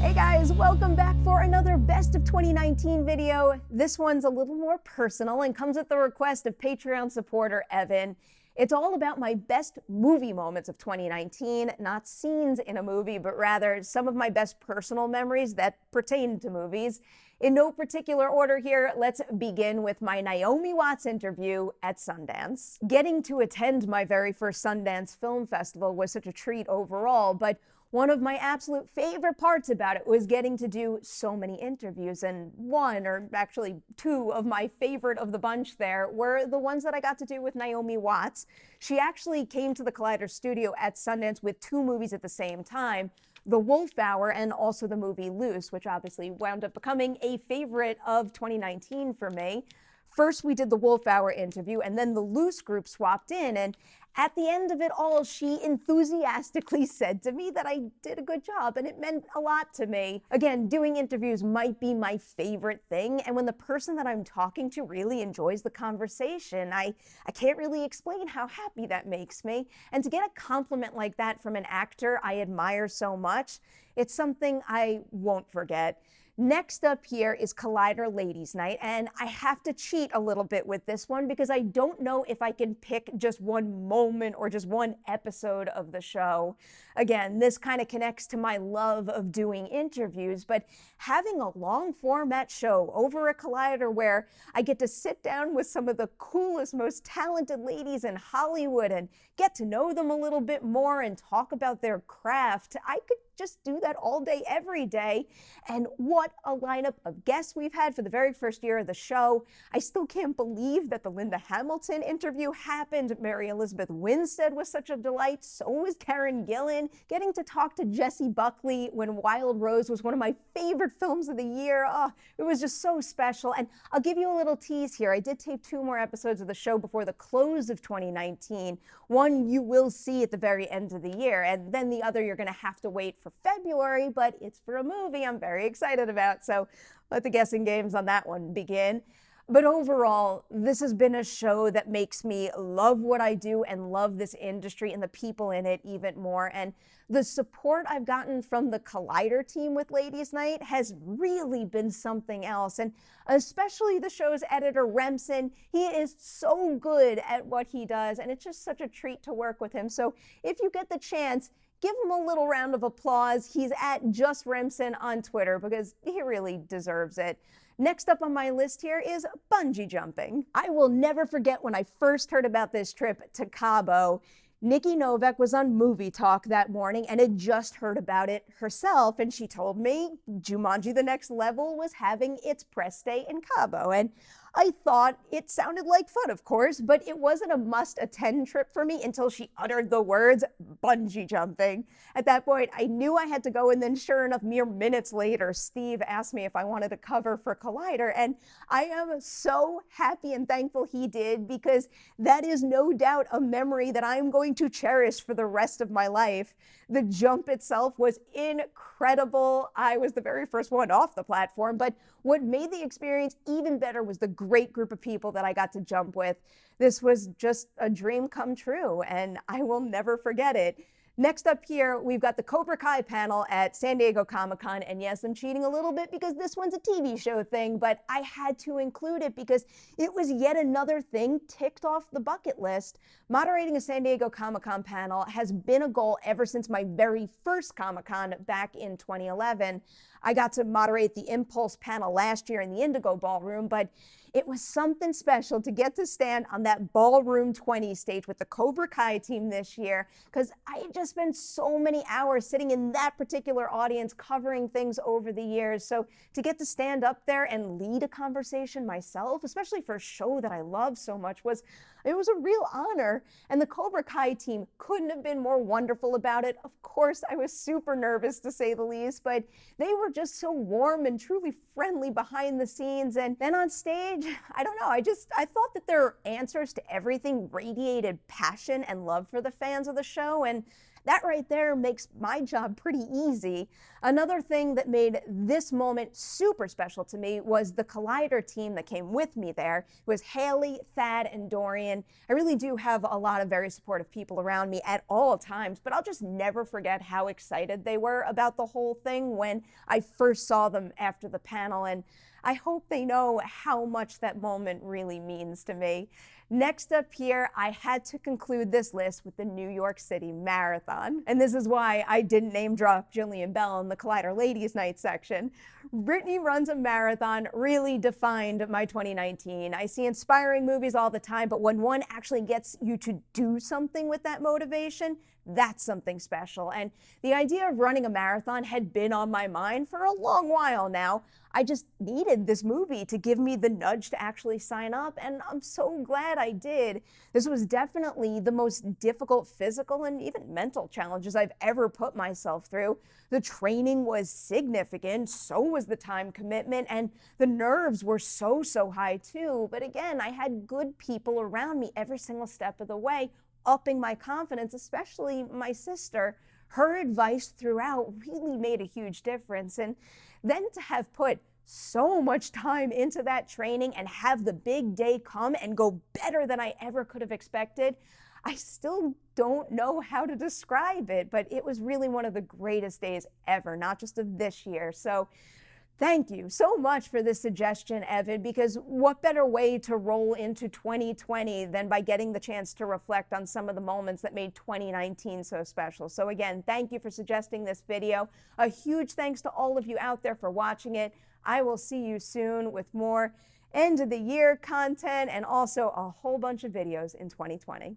Hey guys, welcome back for another Best of 2019 video. This one's a little more personal and comes at the request of Patreon supporter Evan. It's all about my best movie moments of 2019, not scenes in a movie, but rather some of my best personal memories that pertain to movies. In no particular order here, let's begin with my Naomi Watts interview at Sundance. Getting to attend my very first Sundance Film Festival was such a treat overall, but one of my absolute favorite parts about it was getting to do so many interviews, and one, or actually two, of my favorite of the bunch there were the ones that I got to do with Naomi Watts. She actually came to the Collider studio at Sundance with two movies at the same time, The Wolf Hour and also the movie Loose, which obviously wound up becoming a favorite of 2019 for me. First, we did the Wolf Hour interview, and then the Loose group swapped in, and at the end of it all, she enthusiastically said to me that I did a good job, and it meant a lot to me. Again, doing interviews might be my favorite thing, and when the person that I'm talking to really enjoys the conversation, I can't really explain how happy that makes me. And to get a compliment like that from an actor I admire so much, it's something I won't forget. Next up here is Collider Ladies Night, and I have to cheat a little bit with this one because I don't know if I can pick just one moment or just one episode of the show. Again, this kind of connects to my love of doing interviews, but having a long format show over at Collider where I get to sit down with some of the coolest, most talented ladies in Hollywood and get to know them a little bit more and talk about their craft, I could just do that all day, every day. And what a lineup of guests we've had for the very first year of the show. I still can't believe that the Linda Hamilton interview happened. Mary Elizabeth Winstead was such a delight. So was Karen Gillan. Getting to talk to Jessie Buckley when Wild Rose was one of my favorite films of the year. Oh, it was just so special. And I'll give you a little tease here. I did tape 2 more episodes of the show before the close of 2019. One you will see at the very end of the year, and then the other you're going to have to wait for February, but it's for a movie I'm very excited about, so let the guessing games on that one begin. But overall, this has been a show that makes me love what I do and love this industry and the people in it even more. And the support I've gotten from the Collider team with Ladies Night has really been something else. And especially the show's editor, Remsen. He is so good at what he does, and it's just such a treat to work with him. So if you get the chance, give him a little round of applause. He's at Just Remsen on Twitter because he really deserves it. Next up on my list here is bungee jumping. I will never forget when I first heard about this trip to Cabo. Nikki Novak was on Movie Talk that morning and had just heard about it herself, and she told me Jumanji: The Next Level was having its press day in Cabo, and I thought it sounded like fun, of course, but it wasn't a must-attend trip for me until she uttered the words bungee jumping. At that point, I knew I had to go, and then sure enough, mere minutes later, Steve asked me if I wanted to cover for Collider, and I am so happy and thankful he did, because that is no doubt a memory that I'm going to cherish for the rest of my life. The jump itself was incredible. I was the very first one off the platform, but what made the experience even better was the great group of people that I got to jump with. This was just a dream come true, and I will never forget it. Next up here, we've got the Cobra Kai panel at San Diego Comic-Con, and yes, I'm cheating a little bit because this one's a TV show thing, but I had to include it because it was yet another thing ticked off the bucket list. Moderating a San Diego Comic-Con panel has been a goal ever since my very first Comic-Con back in 2011. I got to moderate the Impulse panel last year in the Indigo Ballroom, but it was something special to get to stand on that Ballroom 20 stage with the Cobra Kai team this year, because I had just spent so many hours sitting in that particular audience covering things over the years. So to get to stand up there and lead a conversation myself, especially for a show that I love so much, it was a real honor. And the Cobra Kai team couldn't have been more wonderful about it. Of course, I was super nervous to say the least, but they were just so warm and truly friendly behind the scenes. And then on stage, I don't know, I thought that their answers to everything radiated passion and love for the fans of the show. And That right there makes my job pretty easy. Another thing that made this moment super special to me was the Collider team that came with me there. It was Haley, Thad, and Dorian. I really do have a lot of very supportive people around me at all times, but I'll just never forget how excited they were about the whole thing when I first saw them after the panel, and I hope they know how much that moment really means to me. Next up here, I had to conclude this list with the New York City Marathon. And this is why I didn't name drop Jillian Bell in the Collider Ladies Night section. Brittany Runs a Marathon really defined my 2019. I see inspiring movies all the time, but when one actually gets you to do something with that motivation, that's something special. And the idea of running a marathon had been on my mind for a long while now. I just needed this movie to give me the nudge to actually sign up, and I'm so glad I did. This was definitely the most difficult physical and even mental challenges I've ever put myself through. The training was significant, so was the time commitment, and the nerves were so high too. But again, I had good people around me every single step of the way, upping my confidence, especially my sister. Her advice throughout really made a huge difference. And then to have put so much time into that training and have the big day come and go better than I ever could have expected, I still don't know how to describe it, but it was really one of the greatest days ever, not just of this year. So thank you so much for this suggestion, Evan, because what better way to roll into 2020 than by getting the chance to reflect on some of the moments that made 2019 so special. So again, thank you for suggesting this video. A huge thanks to all of you out there for watching it. I will see you soon with more end of the year content and also a whole bunch of videos in 2020.